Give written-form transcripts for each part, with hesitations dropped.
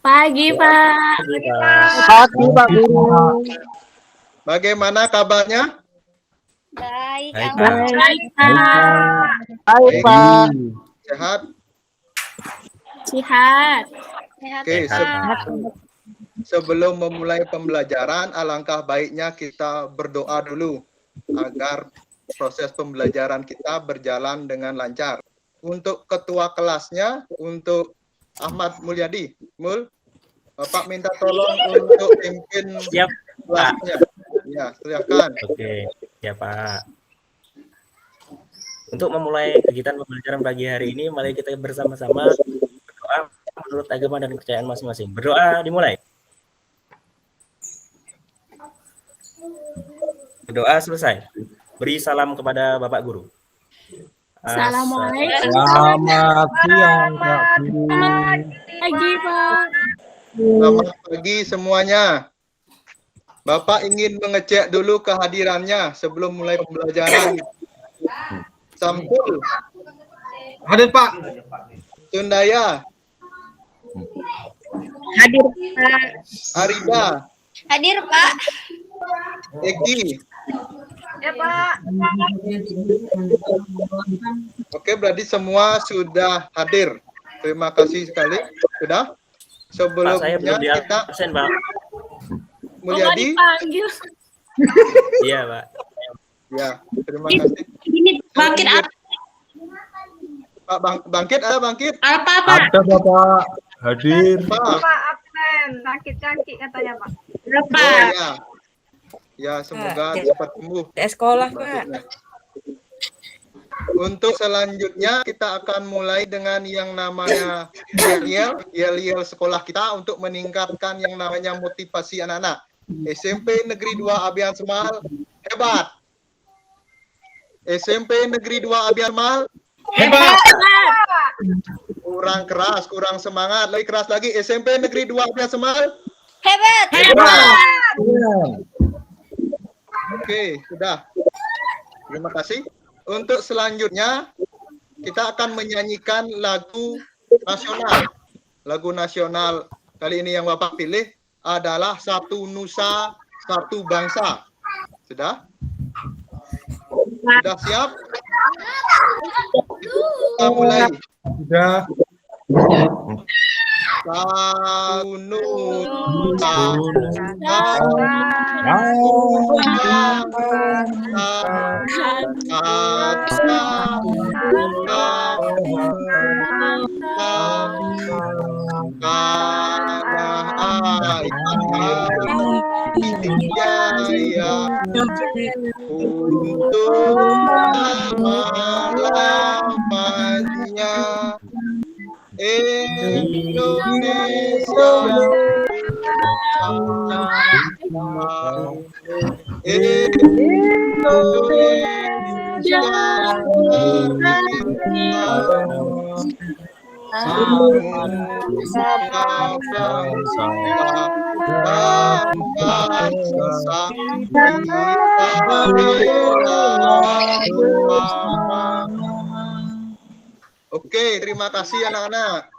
Pagi, Pak. Pagi, Pak Guru. Bagaimana kabarnya? Baik, Baik, Pak. Baik, Pak. Sehat? Sehat. Oke, sebelum memulai pembelajaran, alangkah baiknya kita berdoa dulu agar proses pembelajaran kita berjalan dengan lancar. Untuk ketua kelasnya, untuk Ahmad Mulyadi, Bapak minta tolong untuk pimpin kelasnya. Ya, silakan. Oke, ya Pak. Untuk memulai kegiatan pembelajaran pagi hari ini, mari kita bersama-sama berdoa menurut agama dan kepercayaan masing-masing. Berdoa dimulai. Berdoa selesai. Beri salam kepada Bapak Guru. Assalamualaikum. Selamat siang, Pak Guru. Pagi, Pak. Selamat pagi semuanya. Bapak ingin mengecek dulu kehadirannya sebelum mulai pembelajaran. Sampul. Hadir, Pak. Sundaya. Hadir, Pak. Arida. Hadir, Pak. Eki. Ya, Pak. Oke, berarti semua sudah hadir. Terima kasih sekali. Sudah? Pak, saya belum Sebelumnya kita absen, Pak. Mulyadi. Dipanggil. Iya, Pak. Ya, terima kasih. Ini bangkit apa? Pak Bangkit, ada Bangkit? Apa? Ada, Bapak. Hadir. Pak. Pak absen, sakit kaki katanya Pak. Berapa? Oh, ya. Ya, semoga cepat sembuh. Sekolah, Pak. Untuk selanjutnya kita akan mulai dengan yang namanya yel-yel sekolah kita untuk meningkatkan yang namanya motivasi anak-anak. SMP Negeri 2 Abian Semal hebat. SMP Negeri 2 Abian Semal Hebat. kurang keras, kurang semangat, lebih keras lagi. SMP Negeri 2 Abian Semal Hebat. Oke, sudah. Terima kasih. Untuk selanjutnya, kita akan menyanyikan lagu nasional. Lagu nasional kali ini yang Bapak pilih adalah Satu Nusa, Satu Bangsa. Sudah? Sudah siap? Kita mulai. Sudah. Satu Nusa, untuk selama-lamanya Indonesia Oke, terima kasih anak-anak.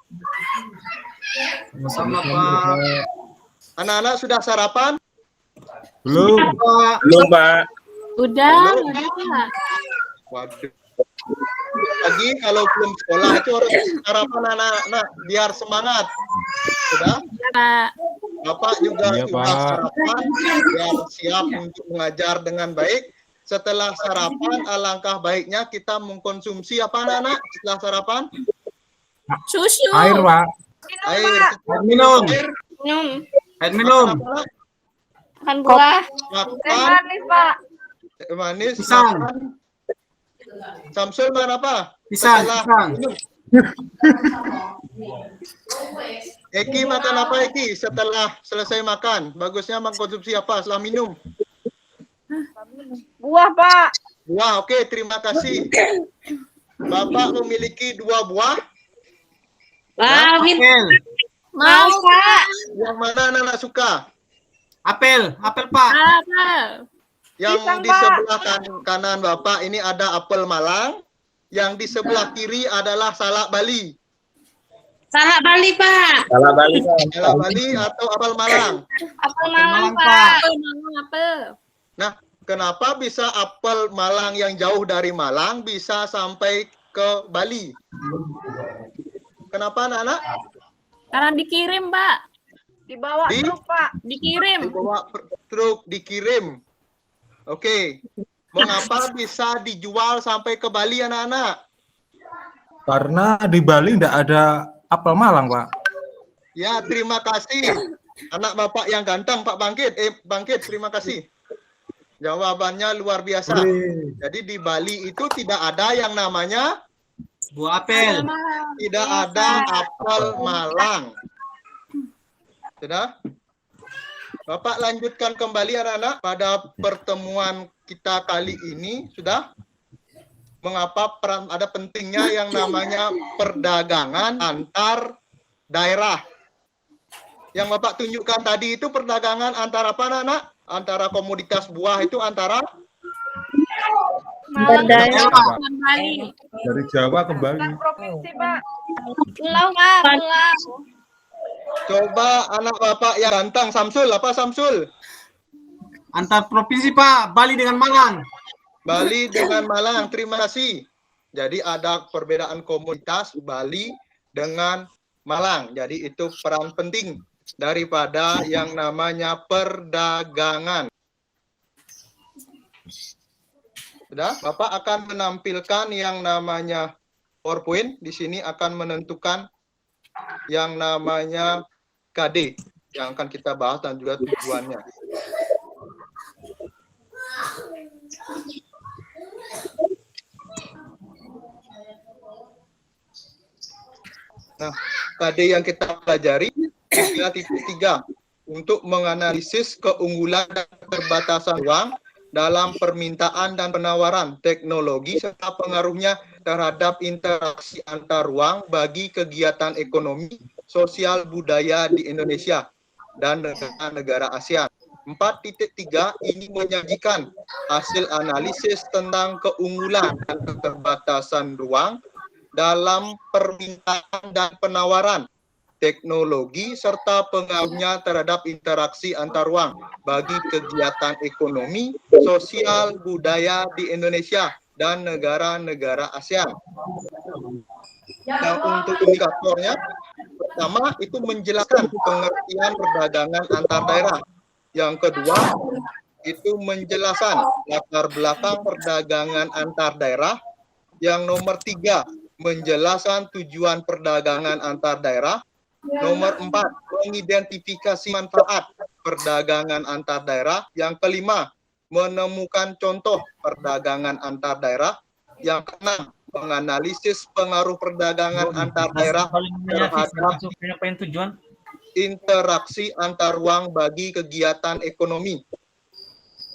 Sama-sama, Pak. Anak-anak sudah sarapan? Belum, Pak. Belum, Pak. Udah. Waduh. Lagi kalau belum sekolah itu harus sarapan anak-anak biar semangat. Sudah? Pak. Bapak juga Iya, sudah Pak. sarapan biar siap untuk mengajar dengan baik. Setelah sarapan, alangkah baiknya kita mengkonsumsi apa anak-anak setelah sarapan? Susu. Air, Pak. Air. Air minum. Minum. Air minum. Makan buah. Makan Manis Pak. manis. Pisang. Makan. Samsul makan apa? Pisang. Setelah Pisang. minum. Eki makan apa Eki setelah selesai makan? Bagusnya mengkonsumsi apa setelah minum? Buah Pak. Buah, oke, terima kasih. Bapak memiliki 2 buah. Wah, Apel. mau, Pak. Yang mana anak-anak suka? Apel. Apel, Pak. Apa? Yang Pisang, di Pak. sebelah kanan Bapak ini ada apel Malang. Yang di sebelah kiri adalah salak Bali. Salak Bali, Pak. Salah Bali, Pak. Salah Bali atau apel Malang? Apel Malang, Pak. Pak. Apel, Malang, apel. Nah, kenapa bisa apel Malang yang jauh dari Malang bisa sampai ke Bali? Kenapa anak-anak? Karena dikirim, Pak. Dibawa Di- truk, Pak. Dikirim. Dibawa truk, dikirim. Oke. Mengapa bisa dijual sampai ke Bali anak-anak? Karena di Bali tidak ada apel Malang, Pak. Ya, terima kasih. Anak Bapak yang ganteng, Pak Bangkit. Bangkit, terima kasih. Jawabannya luar biasa. Jadi di Bali itu tidak ada yang namanya, Buah apel. tidak ada apel Malang. Sudah? Bapak lanjutkan kembali anak-anak pada pertemuan kita kali ini. Sudah? Mengapa ada pentingnya yang namanya perdagangan antar daerah. Yang Bapak tunjukkan tadi itu perdagangan antara apa anak-anak? Antara komoditas buah itu antara Malang. Bali. Dari Jawa ke Bali. Dan provinsi, Pak. Pulau, Pak. Pulau. Coba anak Bapak yang ganteng, Samsul, apa Samsul? Antar provinsi, Pak. Bali dengan Malang. Bali dengan Malang, terima kasih. Jadi ada perbedaan komoditas Bali dengan Malang. Jadi itu peran penting daripada yang namanya perdagangan. Sudah, Bapak akan menampilkan yang namanya PowerPoint. Di sini akan menentukan yang namanya KD yang akan kita bahas dan juga tujuannya. Nah, KD yang kita pelajari 3.3 untuk menganalisis keunggulan dan keterbatasan ruang dalam permintaan dan penawaran teknologi serta pengaruhnya terhadap interaksi antar ruang bagi kegiatan ekonomi, sosial, budaya di Indonesia dan negara-negara ASEAN. 4.3 ini menyajikan hasil analisis tentang keunggulan dan keterbatasan ruang dalam permintaan dan penawaran teknologi serta pengaruhnya terhadap interaksi antar ruang bagi kegiatan ekonomi, sosial, budaya di Indonesia dan negara-negara ASEAN. Nah, untuk indikatornya, pertama itu menjelaskan pengertian perdagangan antar daerah. Yang kedua, itu menjelaskan latar belakang perdagangan antar daerah. Yang nomor 3, menjelaskan tujuan perdagangan antar daerah. Nomor 4, mengidentifikasi manfaat perdagangan antar daerah. Yang kelima, menemukan contoh perdagangan antar daerah. Yang keenam, menganalisis pengaruh perdagangan antar daerah terhadap interaksi antar ruang bagi kegiatan ekonomi.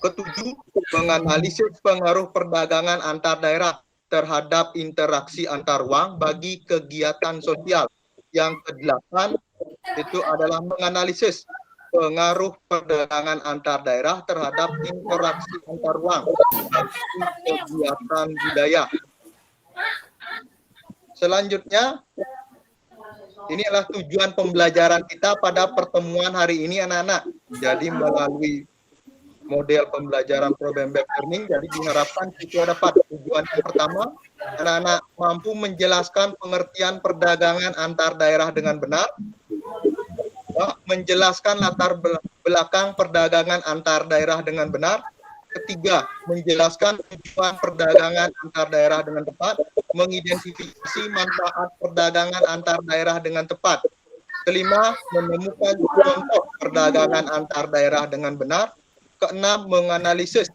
Ketujuh, menganalisis pengaruh perdagangan antar daerah terhadap interaksi antar ruang bagi kegiatan sosial. Yang kedelapan itu adalah menganalisis pengaruh perdagangan antar daerah terhadap interaksi antar ruang bagi kegiatan budaya. Selanjutnya, ini adalah tujuan pembelajaran kita pada pertemuan hari ini anak-anak. Jadi melalui model pembelajaran problem-based learning, jadi diharapkan itu dapat tujuan yang pertama, anak-anak mampu menjelaskan pengertian perdagangan antar daerah dengan benar, menjelaskan latar belakang perdagangan antar daerah dengan benar. Ketiga, menjelaskan tujuan perdagangan antar daerah dengan tepat, mengidentifikasi manfaat perdagangan antar daerah dengan tepat. Kelima, menemukan contoh perdagangan antar daerah dengan benar. Keenam, menganalisis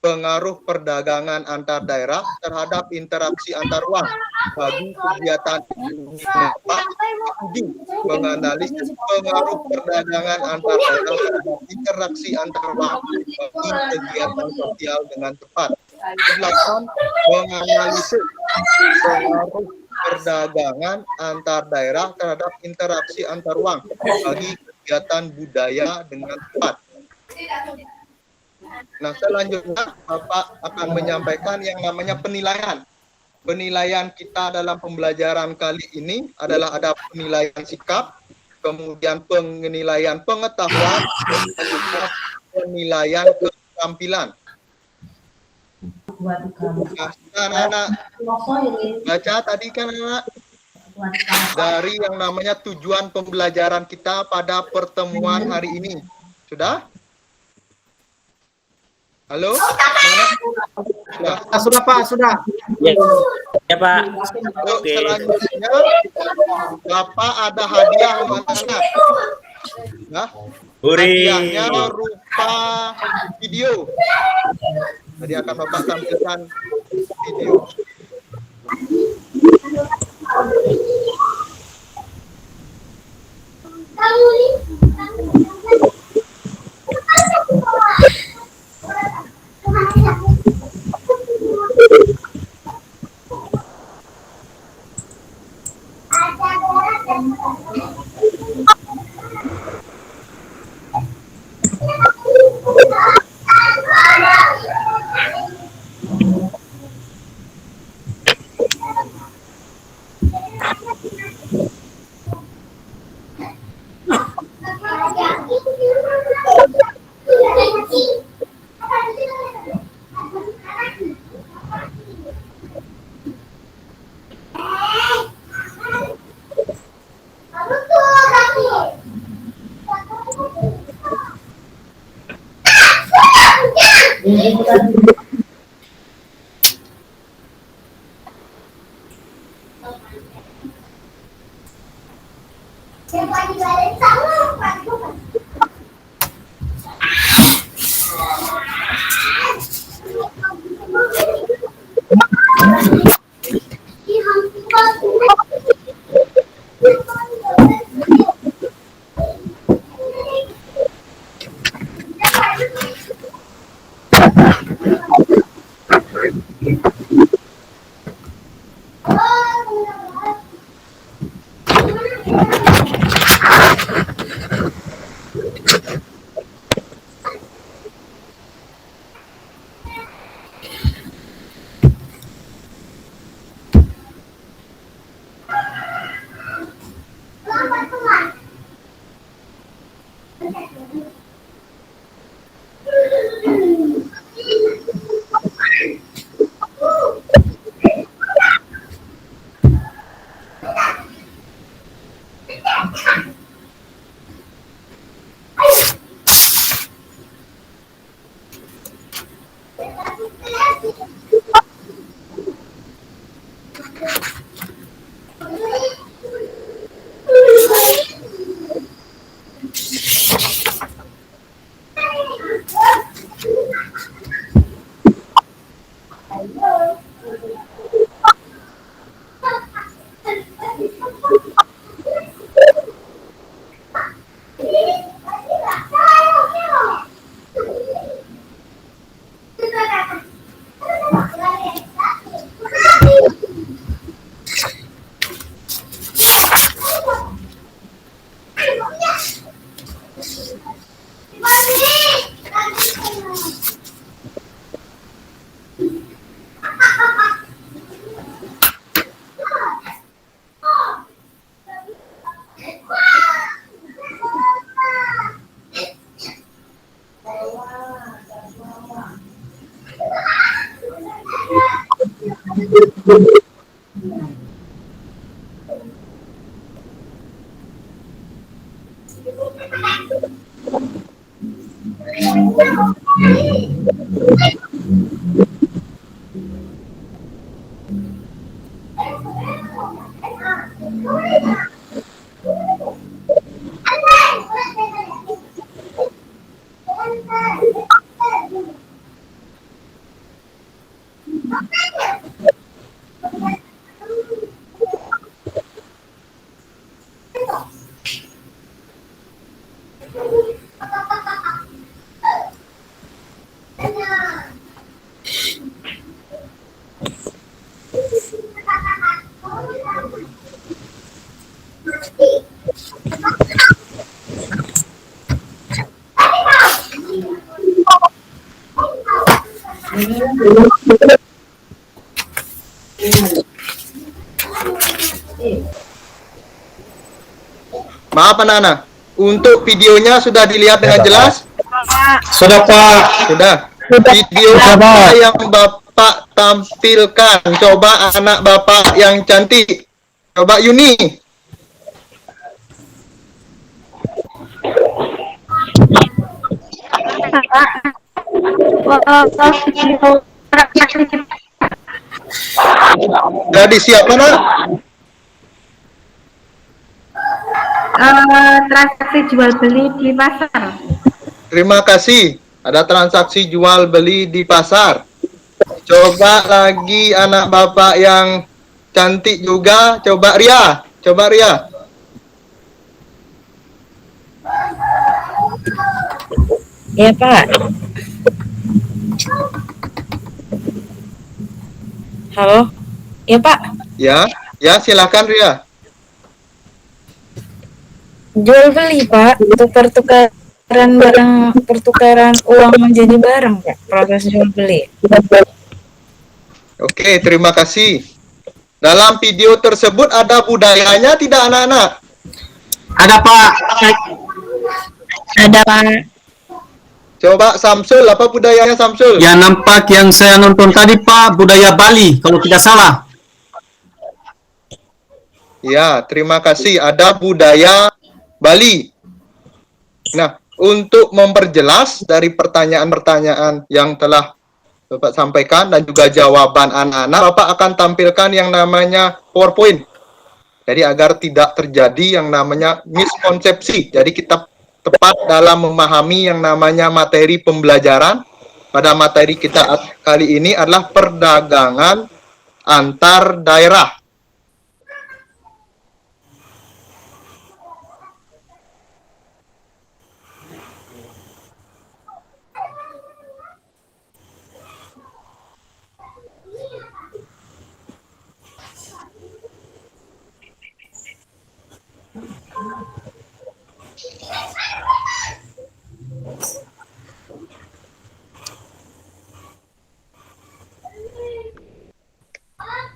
pengaruh perdagangan antar daerah terhadap interaksi antar ruang bagi kegiatan ekonomi. Tujuh, menganalisis pengaruh perdagangan antar daerah terhadap interaksi antar ruang bagi kegiatan sosial dengan tepat. 8, menganalisis pengaruh perdagangan antar daerah terhadap interaksi antar ruang bagi kegiatan budaya dengan tepat. Nah, selanjutnya Bapak akan menyampaikan yang namanya penilaian. penilaian kita dalam pembelajaran kali ini adalah ada penilaian sikap, kemudian penilaian pengetahuan, dan juga penilaian keterampilan. Nah, anak-anak baca tadi kan anak dari yang namanya tujuan pembelajaran kita pada pertemuan hari ini. Sudah? Halo? Mana? Sudah Pak, sudah. Ya, ya Pak. Oke. Selanjutnya, Bapak ada hadiah buat anak. Nah, hadiahnya berupa video. Jadi akan Bapak tampilkan video. Maaf anak-anak, untuk videonya sudah dilihat dengan jelas? Sudah Pak. Sudah. Video apa yang Bapak tampilkan? Coba anak Bapak yang cantik. Coba Yuni. Jadi siapa nak? Transaksi jual beli di pasar. Terima kasih. Ada transaksi jual beli di pasar. Coba lagi anak Bapak yang cantik juga. Coba Ria. Coba Ria. Ya Pak. Halo. Ya Pak. Ya, ya silakan Ria. Jual beli Pak. Pertukaran barang, pertukaran uang menjadi barang Pak. Proses jual beli. Oke, terima kasih. Dalam video tersebut ada budayanya tidak anak-anak? Ada Pak. Ada Pak. Coba Samsul, apa budayanya Samsul? Yang nampak yang saya nonton tadi Pak, budaya Bali kalau tidak salah. Ya, terima kasih. Ada budaya Bali. Nah, untuk memperjelas dari pertanyaan-pertanyaan yang telah Bapak sampaikan dan juga jawaban anak-anak, Bapak akan tampilkan yang namanya PowerPoint. Jadi agar tidak terjadi yang namanya miskonsepsi. Jadi kita tepat dalam memahami yang namanya materi pembelajaran. Pada materi kita kali ini adalah perdagangan antar daerah.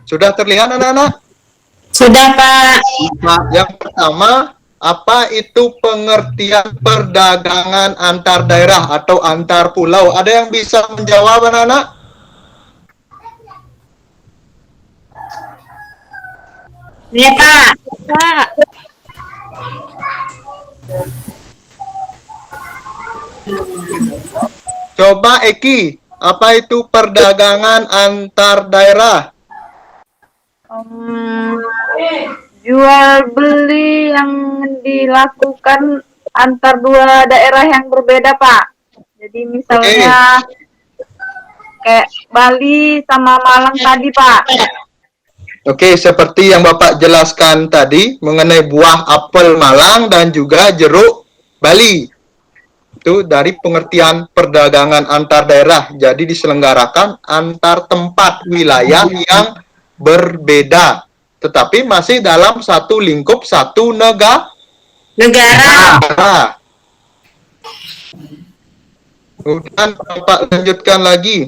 Sudah terlihat anak-anak? Sudah Pak. Yang pertama, apa itu pengertian perdagangan antar daerah atau antar pulau? Ada yang bisa menjawab anak-anak? Ya Pak. Pak. Coba Eki, apa itu perdagangan antar daerah? Jual beli yang dilakukan antar dua daerah yang berbeda, Pak. Jadi misalnya kayak Bali sama Malang tadi, Pak. Oke, seperti yang Bapak jelaskan tadi mengenai buah apel Malang dan juga jeruk Bali. Itu dari pengertian perdagangan antar daerah. Jadi diselenggarakan antar tempat wilayah yang berbeda, tetapi masih dalam satu lingkup satu negara. Kemudian Bapak lanjutkan lagi.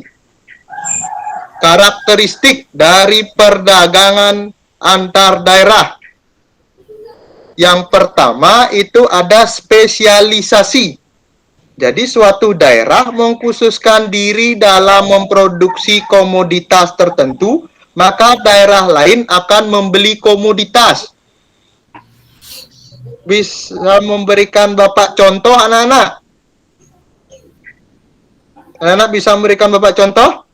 Karakteristik dari perdagangan antar daerah. Yang pertama itu ada spesialisasi. Jadi suatu daerah mengkhususkan diri dalam memproduksi komoditas tertentu, maka daerah lain akan membeli komoditas. Bisa memberikan Bapak contoh anak-anak? Anak-anak bisa memberikan Bapak contoh?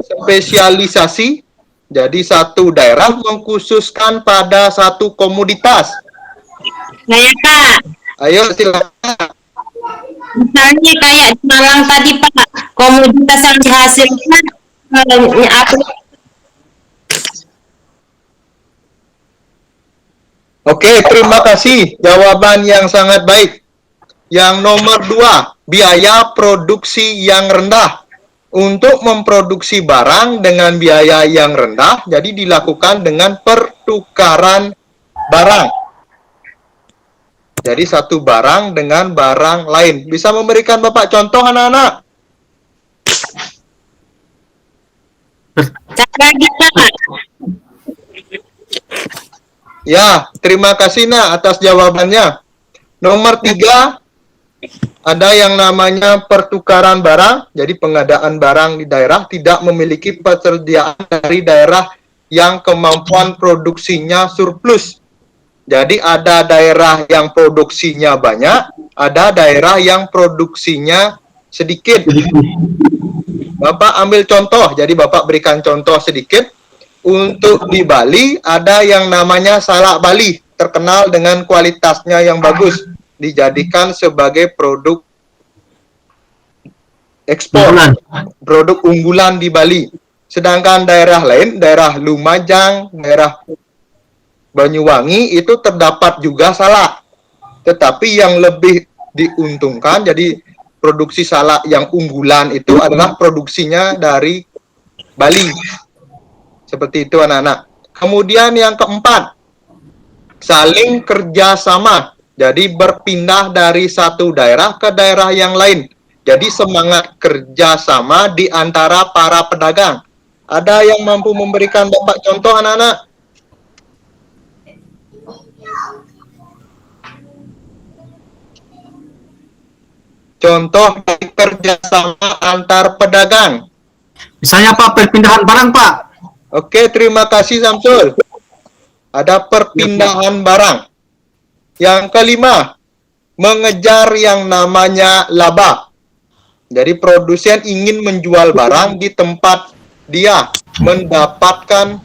Spesialisasi. Jadi satu daerah mengkhususkan pada satu komoditas. Nah ya Pak. Ayo silakan. Misalnya kayak di Malang tadi Pak, komoditas yang dihasilkan apa? Oke, terima kasih. Jawaban yang sangat baik. Yang nomor 2, biaya produksi yang rendah. Untuk memproduksi barang dengan biaya yang rendah, jadi dilakukan dengan pertukaran barang. Jadi satu barang dengan barang lain. Bisa memberikan Bapak contoh anak-anak? Cara kita. Ya, terima kasih Nak atas jawabannya. Nomor 3, ada yang namanya pertukaran barang. Jadi pengadaan barang di daerah tidak memiliki persediaan dari daerah yang kemampuan produksinya surplus. Jadi ada daerah yang produksinya banyak, ada daerah yang produksinya sedikit. Bapak ambil contoh, jadi Bapak berikan contoh sedikit. Untuk di Bali ada yang namanya salak Bali, terkenal dengan kualitasnya yang bagus, dijadikan sebagai produk ekspor, produk unggulan di Bali. Sedangkan daerah lain, daerah Lumajang, daerah Banyuwangi itu terdapat juga salak. Tetapi yang lebih diuntungkan, jadi produksi salak yang unggulan itu adalah produksinya dari Bali. Seperti itu anak-anak. Kemudian yang keempat, saling kerjasama. Jadi berpindah dari satu daerah ke daerah yang lain. Jadi semangat kerjasama di antara para pedagang. Ada yang mampu memberikan Bapak contoh anak-anak? Contoh dari kerjasama antar pedagang. Misalnya Pak, perpindahan barang Pak. Oke, terima kasih Samsul. Ada perpindahan barang. Yang kelima, mengejar yang namanya laba. Jadi produsen ingin menjual barang di tempat dia mendapatkan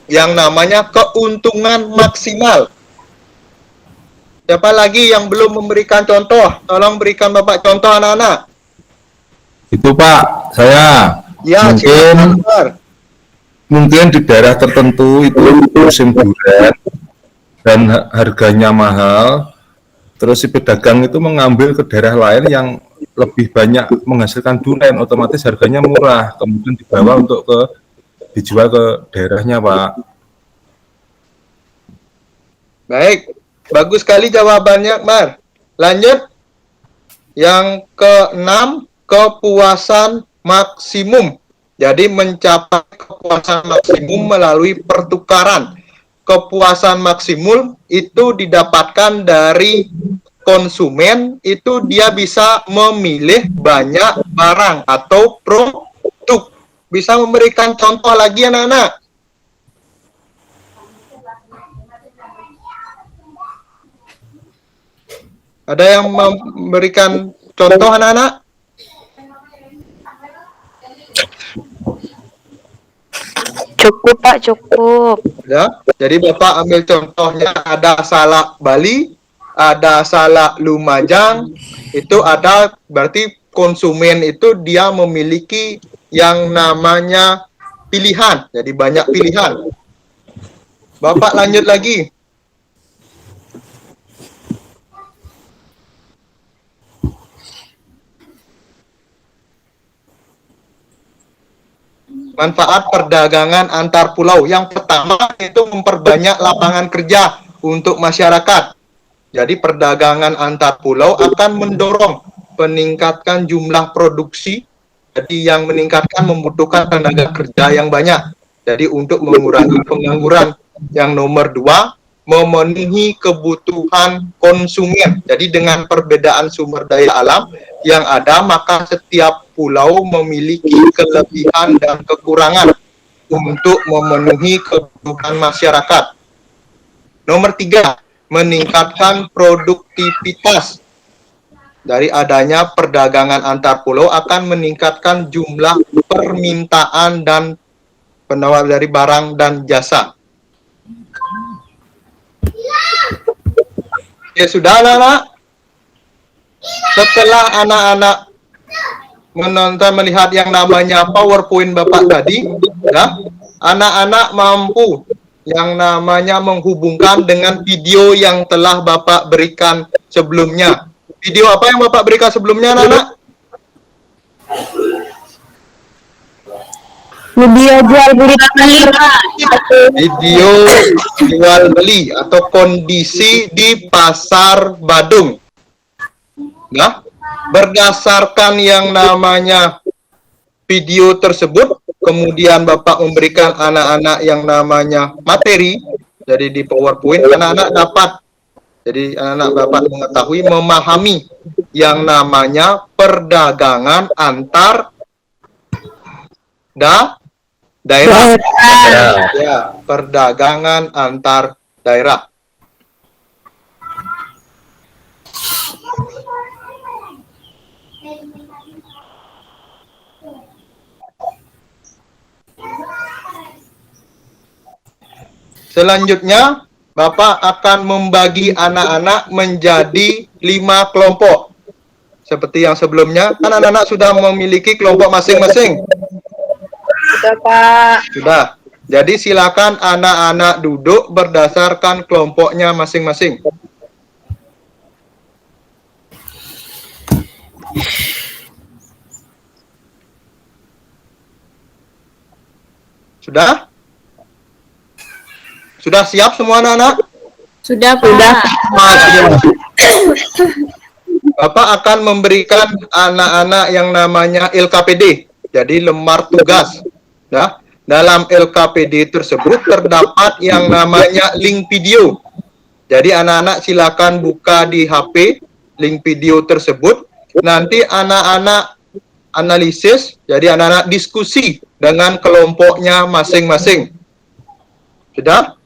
yang namanya keuntungan maksimal. Siapa lagi yang belum memberikan contoh? Tolong berikan Bapak contoh anak-anak. Itu Pak, saya Ya, mungkin di daerah tertentu itu musim durian dan harganya mahal, terus si pedagang itu mengambil ke daerah lain yang lebih banyak menghasilkan durian, otomatis harganya murah, kemudian dibawa untuk dijual ke daerahnya Pak. Baik, bagus sekali jawabannya Mar. Lanjut, yang keenam, kepuasan maksimum. Jadi mencapai kepuasan maksimum melalui pertukaran. Kepuasan maksimum itu didapatkan dari konsumen, itu dia bisa memilih banyak barang atau produk. Bisa memberikan contoh lagi anak-anak? Ada yang memberikan contoh anak-anak? Cukup Pak, cukup. Ya, jadi Bapak ambil contohnya ada salak Bali, ada salak Lumajang, itu ada berarti konsumen itu dia memiliki yang namanya pilihan, jadi banyak pilihan. Bapak lanjut lagi. Manfaat perdagangan antar pulau. Yang pertama itu memperbanyak lapangan kerja untuk masyarakat. Jadi perdagangan antar pulau akan mendorong peningkatkan jumlah produksi. Jadi yang meningkatkan membutuhkan tenaga kerja yang banyak. Jadi untuk mengurangi pengangguran. Yang nomor 2, memenuhi kebutuhan konsumen. Jadi dengan perbedaan sumber daya alam yang ada, maka setiap pulau memiliki kelebihan dan kekurangan untuk memenuhi kebutuhan masyarakat. Nomor 3, meningkatkan produktivitas. Dari adanya perdagangan antar pulau akan meningkatkan jumlah permintaan dan penawar dari barang dan jasa. Ya sudah anak-anak. Setelah anak-anak menonton, melihat yang namanya PowerPoint Bapak tadi, ya, anak-anak mampu yang namanya menghubungkan dengan video yang telah Bapak berikan sebelumnya. Video apa yang Bapak berikan sebelumnya, anak-anak? Video jual beli Video jual beli atau kondisi di Pasar Badung. Nah, berdasarkan yang namanya video tersebut, kemudian Bapak memberikan anak-anak yang namanya materi, Jadi di PowerPoint anak-anak dapat, jadi anak-anak dapat mengetahui, memahami yang namanya perdagangan antar daerah. Ya, perdagangan antar daerah. Selanjutnya, Bapak akan membagi anak-anak menjadi 5 kelompok. Seperti yang sebelumnya, kan anak-anak sudah memiliki kelompok masing-masing. Sudah, Pak. Sudah. Jadi silakan anak-anak duduk berdasarkan kelompoknya masing-masing. Sudah? Sudah siap semua anak-anak? Sudah, Pak. Bapak akan memberikan anak-anak yang namanya LKPD, jadi lembar tugas. Nah, dalam LKPD tersebut terdapat yang namanya link video. Jadi anak-anak silakan buka di HP link video tersebut. Nanti anak-anak analisis, jadi anak-anak diskusi dengan kelompoknya masing-masing. Sudah?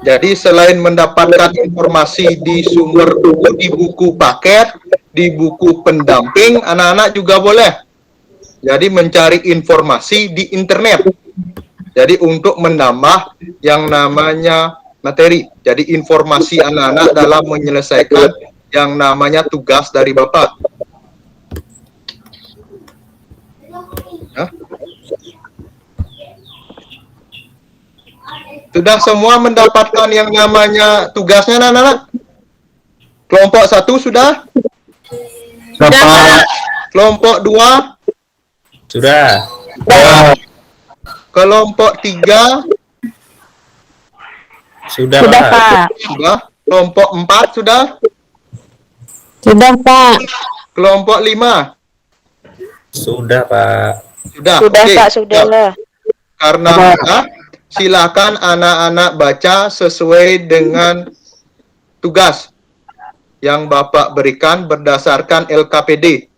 Jadi selain mendapatkan informasi di sumber buku, di buku paket, di buku pendamping, anak-anak juga boleh. Jadi mencari informasi di internet. Jadi untuk menambah yang namanya materi. Jadi informasi anak-anak dalam menyelesaikan yang namanya tugas dari Bapak. Hah? Sudah semua mendapatkan yang namanya tugasnya, anak-anak? Kelompok 1 sudah? Sudah. Kelompok 2? Sudah. Kelompok 3? Sudah, Sudah, Pak. Pak. Sudah. Kelompok 4 sudah? Sudah, Pak. Kelompok 5? Sudah, Pak. Sudah. Sudah, Oke. Pak, sudah lah. Karena sudah, silakan anak-anak baca sesuai dengan tugas yang Bapak berikan berdasarkan LKPD.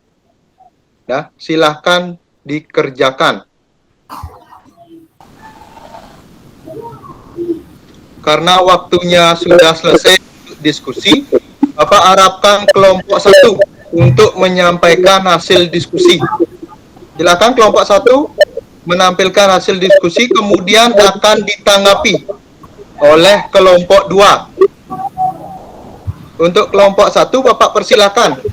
Ya, silakan dikerjakan. Karena waktunya sudah selesai diskusi, Bapak harapkan kelompok 1 untuk menyampaikan hasil diskusi. Silakan kelompok 1 menampilkan hasil diskusi, kemudian akan ditanggapi oleh kelompok 2. Untuk kelompok 1, Bapak persilakan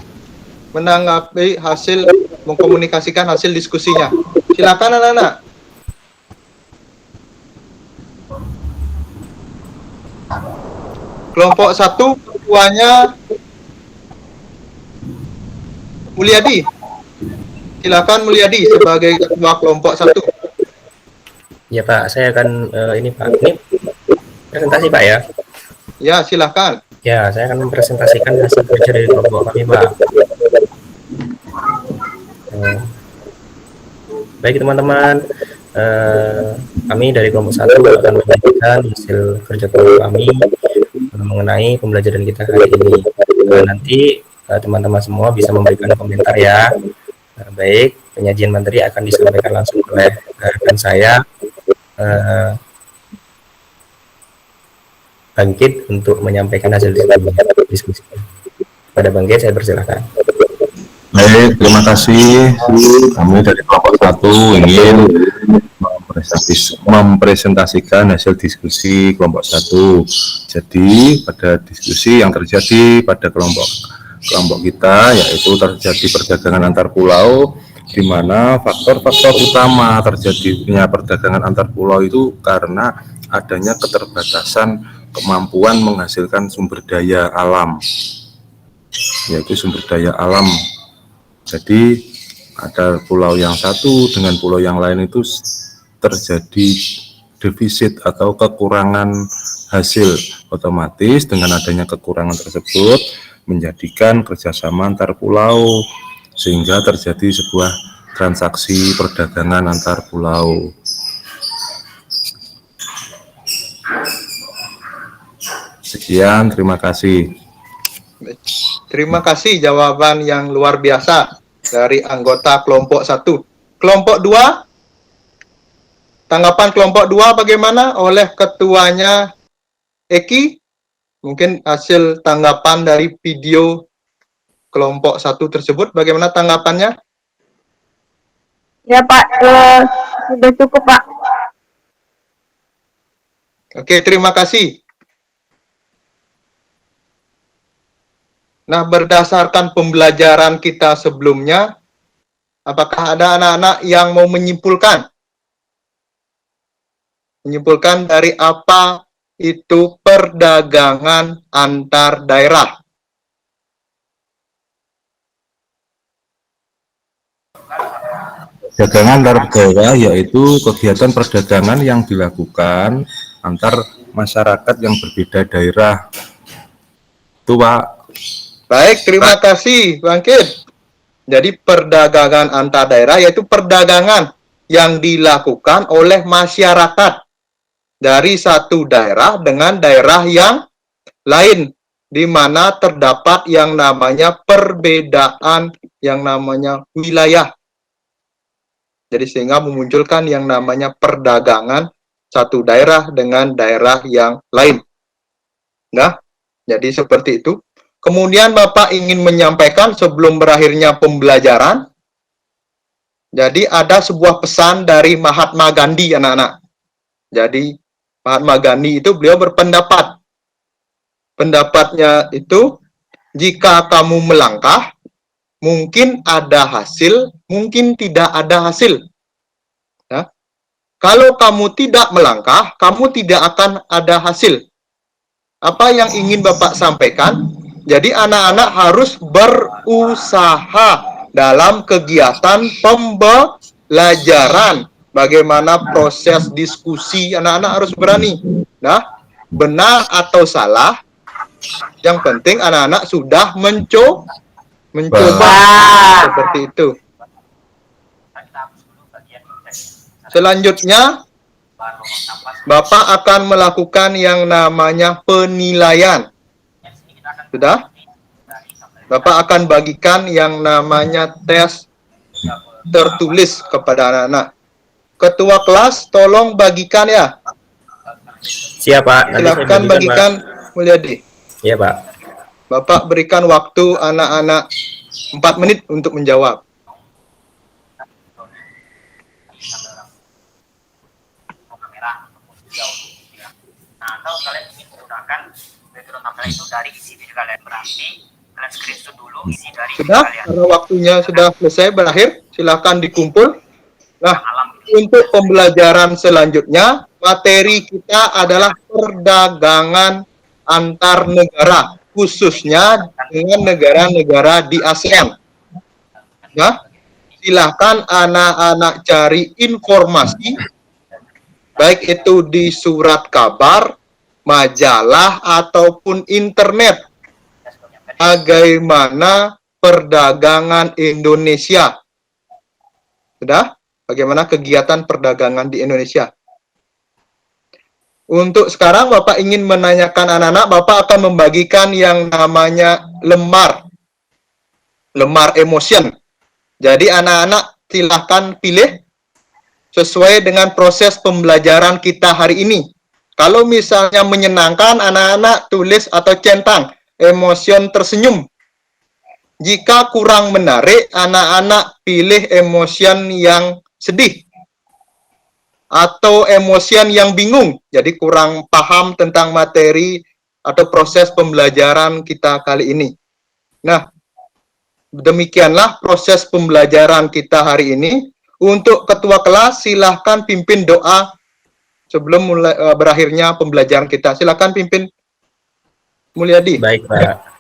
menanggapi hasil, mengkomunikasikan hasil diskusinya. Silakan anak-anak. Kelompok 1, ketuanya Mulyadi. Silakan Mulyadi sebagai ketua kelompok 1. Ya, Pak. Saya akan ini, Pak. Ini presentasi, Pak, ya. Ya, silakan. Ya, saya akan mempresentasikan hasil kerja dari kelompok kami, Pak. Baik, teman-teman. Kami dari kelompok 1 akan membagikan hasil kerja kelompok kami mengenai pembelajaran kita hari ini. Nanti teman-teman semua bisa memberikan komentar ya. Baik, penyajian materi akan disampaikan langsung oleh rekan saya, Bangkit, untuk menyampaikan hasil diskusi. Pada Bangkit, saya persilakan. Baik, terima kasih. Kami dari kelompok 1 ingin mempresentasikan hasil diskusi kelompok 1. Jadi pada diskusi yang terjadi pada kelompok kita, yaitu terjadi perdagangan antar pulau, di mana faktor-faktor utama terjadinya perdagangan antar pulau itu karena adanya keterbatasan kemampuan menghasilkan sumber daya alam, yaitu sumber daya alam. Jadi ada pulau yang satu dengan pulau yang lain itu terjadi defisit atau kekurangan hasil. Otomatis dengan adanya kekurangan tersebut menjadikan kerjasama antar pulau sehingga terjadi sebuah transaksi perdagangan antar pulau. Sekian, terima kasih. Terima kasih jawaban yang luar biasa dari anggota kelompok 1. Kelompok 2, tanggapan kelompok 2 bagaimana oleh ketuanya Eki? Mungkin hasil tanggapan dari video kelompok 1 tersebut, bagaimana tanggapannya? Ya Pak, sudah cukup Pak. Oke, terima kasih. Nah, berdasarkan pembelajaran kita sebelumnya, apakah ada anak-anak yang mau menyimpulkan? Menyimpulkan dari apa itu perdagangan antar daerah? Perdagangan antar daerah yaitu kegiatan perdagangan yang dilakukan antar masyarakat yang berbeda daerah. Itu Pak. Baik, terima kasih Bang Kid. Jadi perdagangan antar daerah yaitu perdagangan yang dilakukan oleh masyarakat dari satu daerah dengan daerah yang lain, di mana terdapat yang namanya perbedaan yang namanya wilayah. Jadi sehingga memunculkan yang namanya perdagangan satu daerah dengan daerah yang lain. Nah, jadi seperti itu. Kemudian Bapak ingin menyampaikan sebelum berakhirnya pembelajaran, jadi ada sebuah pesan dari Mahatma Gandhi, anak-anak. Jadi Mahatma Gandhi itu beliau berpendapat. Pendapatnya itu, jika kamu melangkah, mungkin ada hasil, mungkin tidak ada hasil. Ya. Kalau kamu tidak melangkah, kamu tidak akan ada hasil. Apa yang ingin Bapak sampaikan? Jadi anak-anak harus berusaha dalam kegiatan pembelajaran. Bagaimana proses diskusi, anak-anak harus berani. Nah, benar atau salah, yang penting anak-anak sudah mencoba. Seperti itu. Selanjutnya, Bapak akan melakukan yang namanya penilaian. Sudah? Bapak akan bagikan yang namanya tes tertulis kepada anak-anak. Ketua kelas, tolong bagikan ya. Siap Pak. Nanti saya Silakan bagikan, Mulyadi. Iya Pak. Bapak berikan waktu anak-anak 4 menit untuk menjawab. Nah, atau kalian ingin menggunakan background tabel itu dari isi video kalian, berarti kalian screenshot dulu isi dari video Sudah, kalian. karena waktunya sudah selesai berakhir, silakan dikumpul. Nah, untuk pembelajaran selanjutnya, materi kita adalah perdagangan antar negara, khususnya dengan negara-negara di ASEAN. Nah, silakan anak-anak cari informasi, baik itu di surat kabar, majalah, ataupun internet. Bagaimana perdagangan Indonesia? Sudah? Bagaimana kegiatan perdagangan di Indonesia? Untuk sekarang Bapak ingin menanyakan anak-anak, Bapak akan membagikan yang namanya lembar emotion. Jadi anak-anak silahkan pilih sesuai dengan proses pembelajaran kita hari ini. Kalau misalnya menyenangkan, anak-anak tulis atau centang emotion tersenyum. Jika kurang menarik, anak-anak pilih emotion yang sedih atau emotion yang bingung, jadi kurang paham tentang materi atau proses pembelajaran kita kali ini. Nah, demikianlah proses pembelajaran kita hari ini. Untuk ketua kelas, silahkan pimpin doa sebelum mulai berakhirnya pembelajaran kita. Silahkan pimpin, Mulyadi. Baik Pak.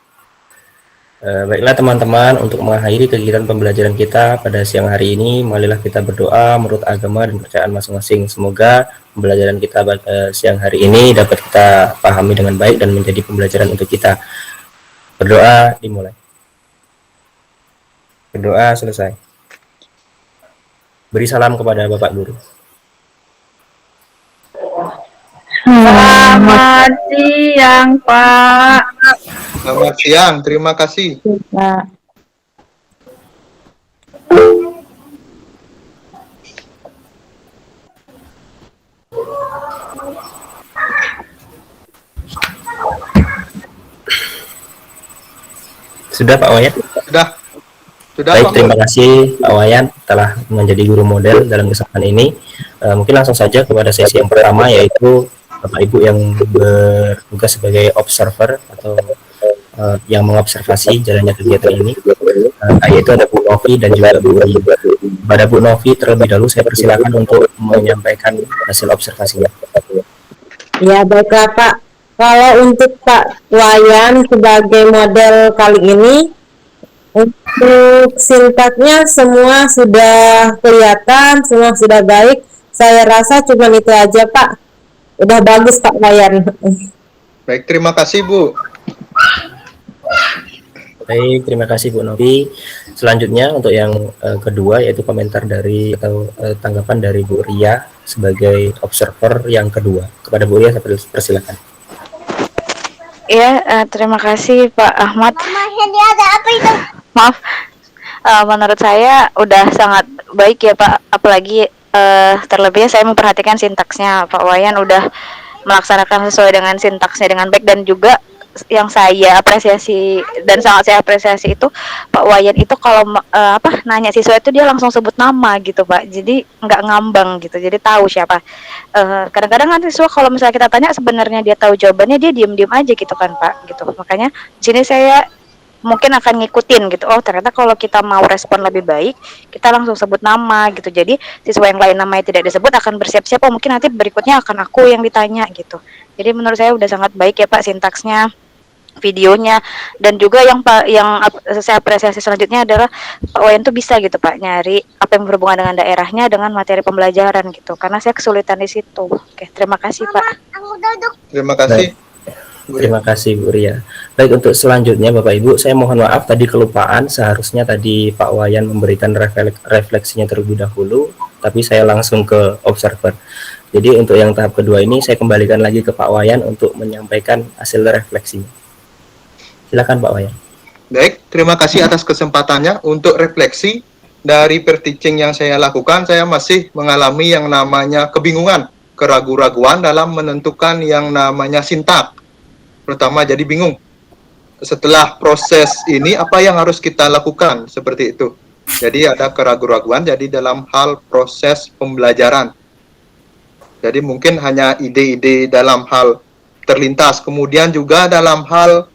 Baiklah teman-teman, untuk mengakhiri kegiatan pembelajaran kita pada siang hari ini, marilah kita berdoa menurut agama dan kepercayaan masing-masing. Semoga pembelajaran kita siang hari ini dapat kita pahami dengan baik dan menjadi pembelajaran untuk kita. Berdoa dimulai. Berdoa selesai. Beri salam kepada Bapak Guru. Selamat siang, Pak. Selamat siang, terima kasih. Pak. Sudah Pak Wayan? Sudah Baik, Pak terima Mul. kasih Pak Wayan telah menjadi guru model dalam kesempatan ini. Mungkin langsung saja kepada sesi yang pertama, yaitu Bapak Ibu yang bertugas sebagai observer atau yang mengobservasi jalannya kegiatan ini, yaitu ada Bu Novi dan juga Bu Ria. Pada Bu Novi terlebih dahulu saya persilakan untuk menyampaikan hasil observasinya. Ya, baiklah Pak. Kalau untuk Pak Wayan sebagai model kali ini, untuk sintaknya semua sudah kelihatan, semua sudah baik. Saya rasa cuma itu aja Pak. Udah bagus Pak Wayan. Baik, terima kasih Bu. Baik, terima kasih Bu Novi. Selanjutnya untuk yang kedua, yaitu komentar dari atau tanggapan dari Bu Ria sebagai observer yang kedua. Kepada Bu Ria saya persilakan. Ya, terima kasih Pak Ahmad. Maaf, menurut saya udah sangat baik ya Pak. Apalagi terlebih saya memperhatikan sintaksnya. Pak Wayan udah melaksanakan sesuai dengan sintaksnya dengan baik, dan juga yang saya apresiasi dan sangat saya apresiasi itu Pak Wayan itu kalau nanya siswa itu dia langsung sebut nama gitu Pak, jadi nggak ngambang gitu, jadi tahu siapa. Kadang-kadang kan siswa kalau misalnya kita tanya sebenarnya dia tahu jawabannya, dia diem-diem aja gitu kan Pak, gitu. Makanya di sini saya mungkin akan ngikutin gitu, oh ternyata kalau kita mau respon lebih baik kita langsung sebut nama gitu, jadi siswa yang lain namanya tidak disebut akan bersiap-siap, oh mungkin nanti berikutnya akan aku yang ditanya gitu. Jadi menurut saya udah sangat baik ya Pak sintaksnya, videonya, dan juga yang saya apresiasi selanjutnya adalah Pak Wayan tuh bisa gitu Pak nyari apa yang berhubungan dengan daerahnya dengan materi pembelajaran gitu, karena saya kesulitan di situ. Oke, terima kasih Pak. Terima kasih. Terima kasih Bu Ria. Baik, untuk selanjutnya Bapak Ibu, saya mohon maaf tadi kelupaan, seharusnya tadi Pak Wayan memberikan refleksinya terlebih dahulu, tapi saya langsung ke observer. Jadi untuk yang tahap kedua ini saya kembalikan lagi ke Pak Wayan untuk menyampaikan hasil refleksinya. Silakan Pak Wayan. Baik, terima kasih atas kesempatannya. Untuk refleksi dari per-teaching yang saya lakukan, saya masih mengalami yang namanya kebingungan, keraguan-raguan dalam menentukan yang namanya sintak. Pertama jadi bingung. Setelah proses ini apa yang harus kita lakukan, seperti itu. Jadi ada keraguan-raguan jadi dalam hal proses pembelajaran. Jadi mungkin hanya ide-ide dalam hal terlintas, kemudian juga dalam hal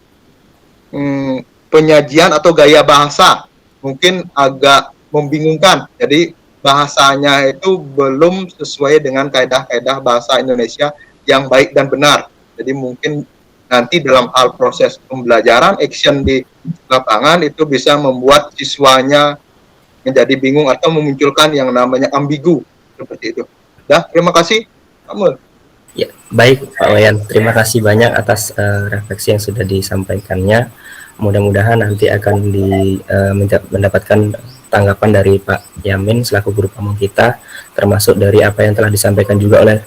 penyajian atau gaya bahasa mungkin agak membingungkan. Jadi bahasanya itu belum sesuai dengan kaidah-kaidah bahasa Indonesia yang baik dan benar. Jadi mungkin nanti dalam hal proses pembelajaran, action di lapangan itu bisa membuat siswanya menjadi bingung atau memunculkan yang namanya ambigu, seperti itu. Terima kasih, Pak Mul. Ya, baik Pak Wayan, terima kasih banyak atas refleksi yang sudah disampaikannya. Mudah-mudahan nanti akan mendapatkan tanggapan dari Pak Yamin selaku guru pamong kita, termasuk dari apa yang telah disampaikan juga oleh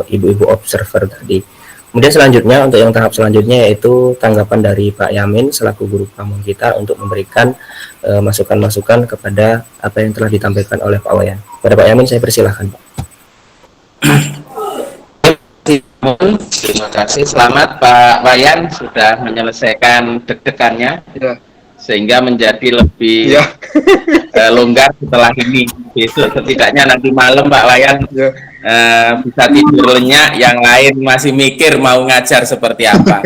ibu-ibu observer tadi. Kemudian selanjutnya untuk yang tahap selanjutnya yaitu tanggapan dari Pak Yamin selaku guru pamong kita untuk memberikan masukan-masukan kepada apa yang telah ditampilkan oleh Pak Wayan. Pada Pak Yamin saya persilahkan Pak. Terima kasih, selamat Pak Wayan sudah menyelesaikan deg-degannya sehingga menjadi lebih longgar setelah ini. Besok setidaknya nanti malam Pak Wayan bisa tidur lenyak, yang lain masih mikir mau ngajar seperti apa.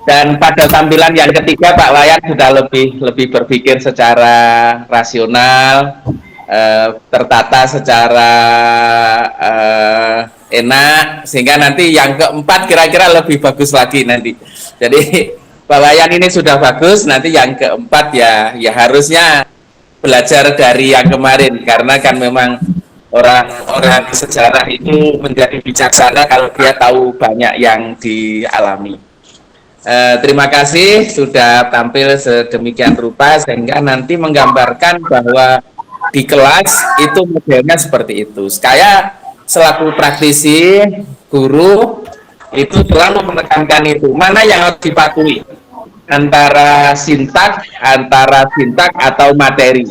Dan pada tampilan yang ketiga Pak Wayan sudah lebih berpikir secara rasional, tertata secara enak, sehingga nanti yang keempat kira-kira lebih bagus lagi nanti. Jadi Pak Wayan ini sudah bagus, nanti yang keempat ya harusnya belajar dari yang kemarin, karena kan memang orang-orang sejarah itu menjadi bijaksana kalau dia tahu banyak yang dialami. Terima kasih sudah tampil sedemikian rupa sehingga nanti menggambarkan bahwa di kelas itu modelnya seperti itu. Saya selaku praktisi guru itu selalu menekankan itu, mana yang harus dipatuhi antara sintak atau materi.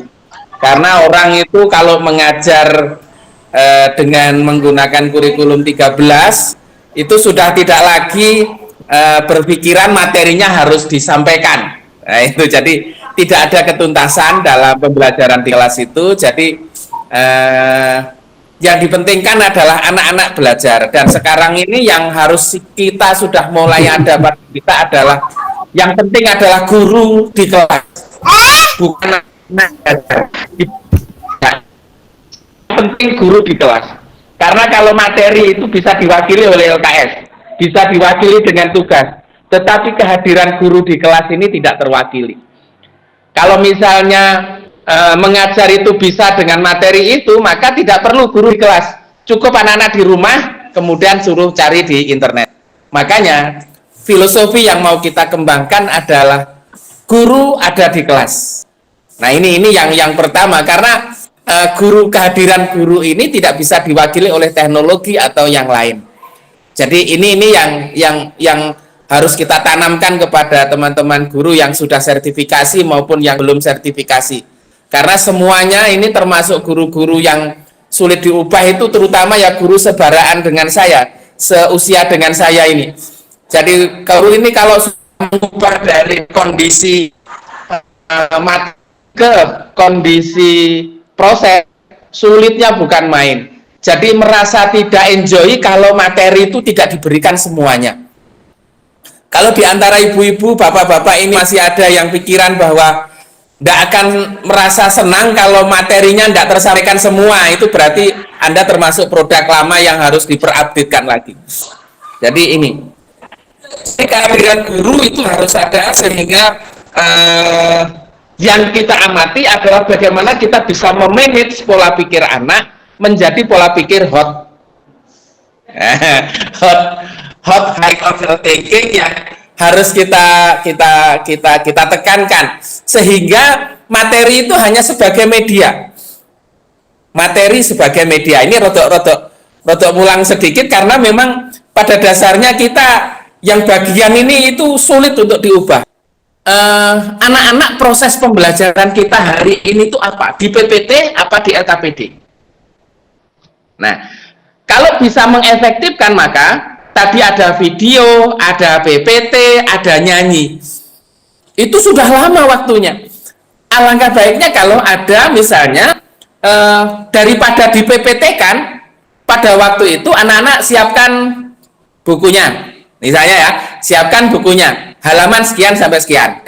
Karena orang itu kalau mengajar dengan menggunakan kurikulum 13 itu sudah tidak lagi berpikiran materinya harus disampaikan. Nah, itu jadi tidak ada ketuntasan dalam pembelajaran di kelas itu. Jadi yang dipentingkan adalah anak-anak belajar, dan sekarang ini yang harus kita sudah mulai ada pada kita adalah yang penting adalah guru di kelas, bukan anak belajar. Penting guru di kelas, karena kalau materi itu bisa diwakili oleh LKS, bisa diwakili dengan tugas, tetapi kehadiran guru di kelas ini tidak terwakili. Kalau misalnya mengajar itu bisa dengan materi itu, maka tidak perlu guru di kelas, cukup anak-anak di rumah kemudian suruh cari di internet. Makanya filosofi yang mau kita kembangkan adalah guru ada di kelas. Nah, ini yang pertama, karena kehadiran guru ini tidak bisa diwakili oleh teknologi atau yang lain. Jadi ini yang harus kita tanamkan kepada teman-teman guru yang sudah sertifikasi maupun yang belum sertifikasi. Karena semuanya ini termasuk guru-guru yang sulit diubah itu, terutama ya guru sebaraan dengan saya, seusia dengan saya ini. Jadi guru ini kalau mengubah dari kondisi ke kondisi proses, sulitnya bukan main. Jadi merasa tidak enjoy kalau materi itu tidak diberikan semuanya. Kalau di antara ibu-ibu, bapak-bapak ini masih ada yang pikiran bahwa tidak akan merasa senang kalau materinya tidak tersampaikan semua, itu berarti Anda termasuk produk lama yang harus diperupdatekan lagi. Jadi ini, kehadiran guru itu harus ada, sehingga yang kita amati adalah bagaimana kita bisa memanage pola pikir anak menjadi pola pikir hot high order thinking yang harus kita tekankan, sehingga materi itu hanya sebagai media. Materi sebagai media ini rodok pulang sedikit, karena memang pada dasarnya kita yang bagian ini itu sulit untuk diubah. Anak-anak proses pembelajaran kita hari ini itu apa? Di PPT apa di LKPD? Nah, kalau bisa mengefektifkan, maka tadi ada video, ada PPT, ada nyanyi. Itu sudah lama waktunya. Alangkah baiknya kalau ada misalnya daripada di PPT kan, pada waktu itu anak-anak siapkan bukunya. Misalnya ya, siapkan bukunya, halaman sekian sampai sekian.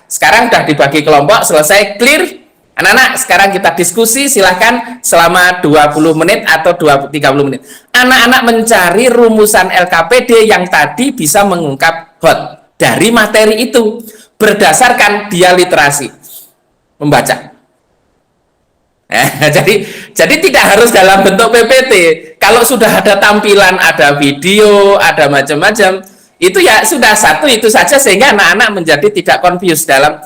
Sekarang udah dibagi kelompok, selesai, clear. Anak-anak, sekarang kita diskusi, silahkan selama 20 menit atau 30 menit. Anak-anak mencari rumusan LKPD yang tadi bisa mengungkap hot dari materi itu, berdasarkan dia literasi membaca. Jadi tidak harus dalam bentuk PPT. Kalau sudah ada tampilan, ada video, ada macam-macam, itu ya sudah satu itu saja, sehingga anak-anak menjadi tidak confused dalam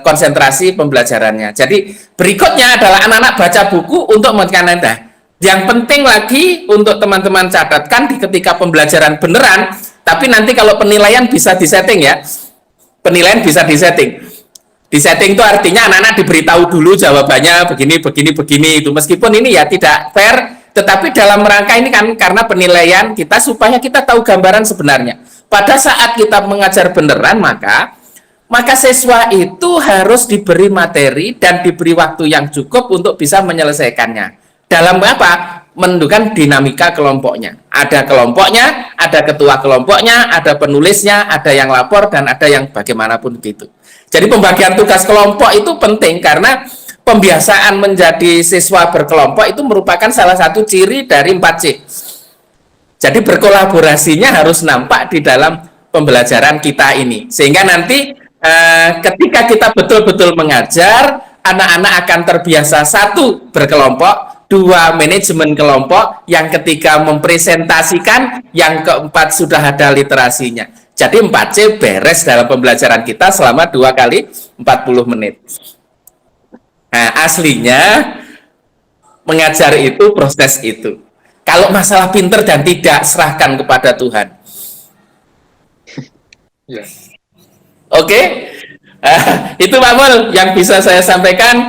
konsentrasi pembelajarannya. Jadi berikutnya adalah anak-anak baca buku untuk menekan Anda. Yang penting lagi untuk teman-teman catatkan di ketika pembelajaran beneran, tapi nanti kalau penilaian bisa disetting ya. Penilaian bisa disetting. Disetting itu artinya anak-anak diberitahu dulu jawabannya begini itu. Meskipun ini ya tidak fair, tetapi dalam rangka ini kan karena penilaian kita supaya kita tahu gambaran sebenarnya. Pada saat kita mengajar beneran, maka siswa itu harus diberi materi dan diberi waktu yang cukup untuk bisa menyelesaikannya. Dalam apa? Menentukan dinamika kelompoknya. Ada kelompoknya, ada ketua kelompoknya, ada penulisnya, ada yang lapor, dan ada yang bagaimanapun gitu. Jadi pembagian tugas kelompok itu penting, karena pembiasaan menjadi siswa berkelompok itu merupakan salah satu ciri dari 4C. Jadi berkolaborasinya harus nampak di dalam pembelajaran kita ini. Sehingga nanti ketika kita betul-betul mengajar, anak-anak akan terbiasa, 1 berkelompok, 2 manajemen kelompok, yang ketiga mempresentasikan, yang keempat sudah ada literasinya. Jadi 4C beres dalam pembelajaran kita selama 2 kali 40 menit. Nah, aslinya mengajar itu proses itu. Kalau masalah pinter dan tidak, serahkan kepada Tuhan. Ya. Oke? Itu Pak Mul yang bisa saya sampaikan.